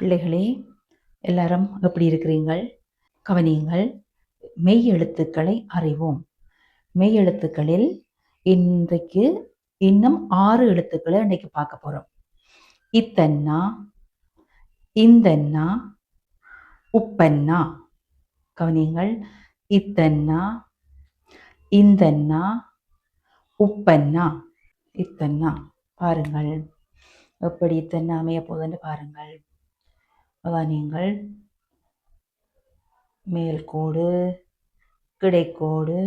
பிள்ளைகளே, எல்லாரும் எப்படி இருக்கிறீங்கள்? கவனியுங்கள். மெய் எழுத்துக்களை அறிவோம். மெய் எழுத்துக்களில் இன்றைக்கு இன்னும் 6 எழுத்துக்களை இன்னைக்கு பார்க்க போறோம். இத்தன்னா, இந்தன்னா, உப்பன்னா. கவனியுங்கள். இத்தன்னா, இந்தன்னா, உப்பன்னா. இத்தன்னா. பாருங்கள் எப்படி இத்தன்னா அமைய போகுதுன்னு பாருங்கள். அதான் நீங்கள் மேல்கோடு, கிடைக்கோடு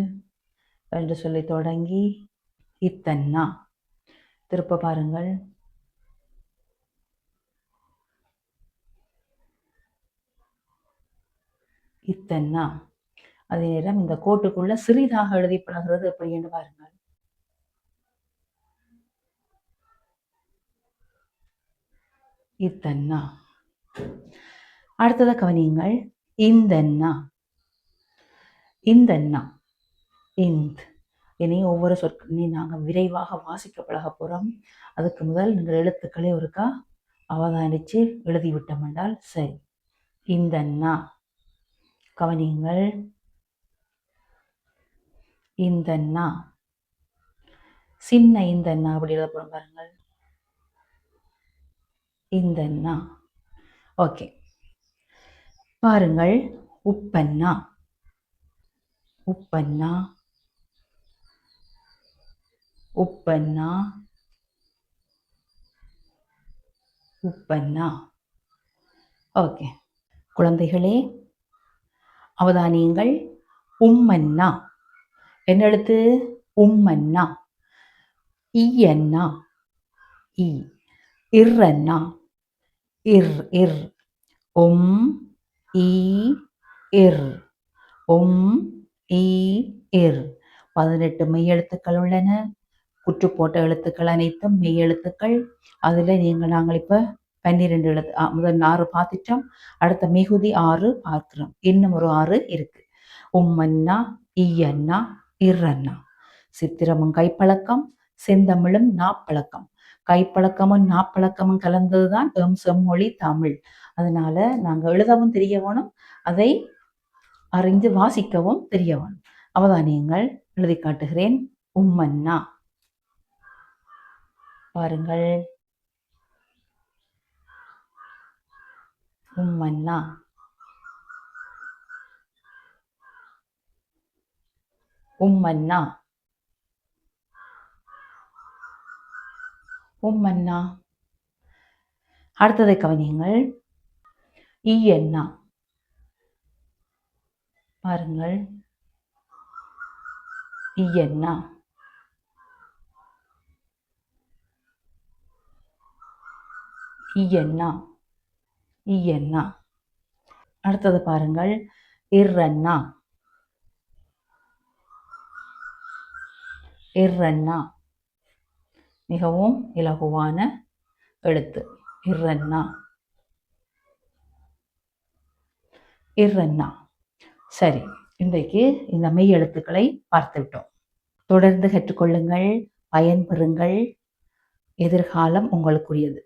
என்று சொல்லி தொடங்கி இத்தன்னா. திருப்ப பாருங்கள். இத்தன்னா. அதே நேரம் இந்த கோட்டுக்குள்ள சிறிதாக எழுதி பழகிறது எப்படி என்று பாருங்கள். இத்தன்னா. அடுத்ததை கவனியுங்கள். இந்தன்னா. இந்தன்னா. இந்த். இனி ஒவ்வொரு சொற்களையும் நாங்கள் விரைவாக வாசிக்க பழக போகிறோம். அதுக்கு முதல் நீங்கள் எழுத்துக்களை ஒருக்கா அவதானித்து எழுதிவிட்டோம் என்றால் சரி. இந்தன்னா. கவனியுங்கள். இந்தன்னா. சின்ன இந்தன்னா அப்படி எழுத போகிறோம் பாருங்கள். இந்தன்னா. ஓகே, பாருங்கள். உப்பன்னா. உப்பன்னா, உப்பன்னா, உப்பன்னா. ஓகே குழந்தைகளே, அவதானியுங்கள். உம்மன்னா. என்ன எழுத்து? உம்மன்னா. ஈயன்னா. ஈ. இர்ரன்னா. இர். இர். உம் ஈ இர். உம் ஈ இர். 18 மெய் எழுத்துக்கள் உள்ளன. குற்று போட்ட எழுத்துக்கள் அனைத்தும் மெய் எழுத்துக்கள். அதில் நாங்கள் இப்போ 12 எழுத்து முதல் 6 பார்த்துட்டோம். அடுத்த மிகுதி 6 பார்க்கிறோம். இன்னும் ஒரு 6 இருக்கு. உம்மன்னா, ஈயன்னா, இர்ரன்னா. சித்திரமும் கைப்பழக்கம், செந்தமிழும் நாப்பழக்கம். கைப்பழக்கமும் நாப்பழக்கமும் கலந்ததுதான் செம்மொழி தமிழ். அதனால நாங்கள் எழுதவும் தெரிய வேணும், அதை அறிந்து வாசிக்கவும் தெரிய வேணும். அவதானியங்கள் எழுதி காட்டுகிறேன். உம்மன்னா. பாருங்கள். உம்மன்னா. உம்மன்னா. உம்மன்னா. அடுத்ததை கவனியுங்கள். ஈயன்னா. பாருங்கள். ஈயன்னா. ஈயன்னா. ஈயன்னா. அடுத்தது பாருங்கள். இர்ரன்னா. இர்ரன்னா. மிகவும் இலகுவான எழுத்து. இர்ரன்னா. இர்ரன்னா. சரி, இன்றைக்கு இந்த மெய் எழுத்துக்களை பார்த்து விட்டோம். தொடர்ந்து கற்றுக்கொள்ளுங்கள், பயன்பெறுங்கள். எதிர்காலம் உங்களுக்குரியது.